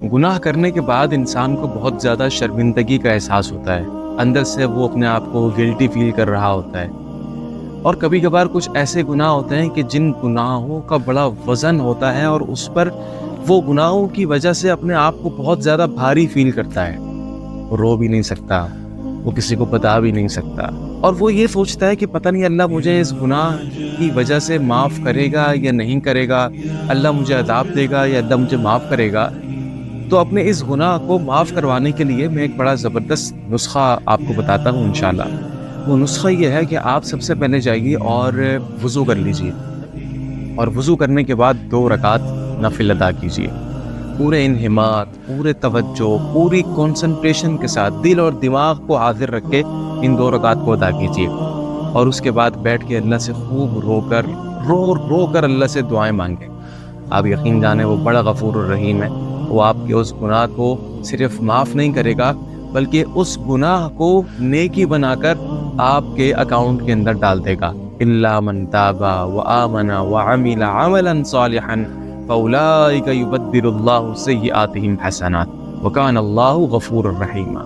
گناہ کرنے کے بعد انسان کو بہت زیادہ شرمندگی کا احساس ہوتا ہے، اندر سے وہ اپنے آپ کو گلٹی فیل کر رہا ہوتا ہے، اور کبھی کبھار کچھ ایسے گناہ ہوتے ہیں کہ جن گناہوں کا بڑا وزن ہوتا ہے اور اس پر وہ گناہوں کی وجہ سے اپنے آپ کو بہت زیادہ بھاری فیل کرتا ہے، وہ رو بھی نہیں سکتا، وہ کسی کو بتا بھی نہیں سکتا، اور وہ یہ سوچتا ہے کہ پتہ نہیں اللہ مجھے اس گناہ کی وجہ سے معاف کرے گا یا نہیں کرے گا، اللہ مجھے عذاب دے گا یا اللہ مجھے معاف کرے گا۔ تو اپنے اس گناہ کو معاف کروانے کے لیے میں ایک بڑا زبردست نسخہ آپ کو بتاتا ہوں انشاءاللہ۔ وہ نسخہ یہ ہے کہ آپ سب سے پہلے جائیے اور وضو کر لیجئے، اور وضو کرنے کے بعد 2 رکعت نفل ادا کیجیے، پورے انہمات، پورے توجہ، پوری کنسنٹریشن کے ساتھ دل اور دماغ کو حاضر رکھ کے ان 2 رکعت کو ادا کیجیے، اور اس کے بعد بیٹھ کے اللہ سے خوب رو کر اللہ سے دعائیں مانگیں۔ آپ یقین جانیں وہ بڑا غفور الرحیم ہے، وہ آپ کے اس گناہ کو صرف معاف نہیں کرے گا بلکہ اس گناہ کو نیکی بنا کر آپ کے اکاؤنٹ کے اندر ڈال دے گا۔ الا من تاب وآمن وعمل عملا صالحا فاولئک یبدل اللہ سیئاتہم حسنات وکان اللہ غفور الرحیم۔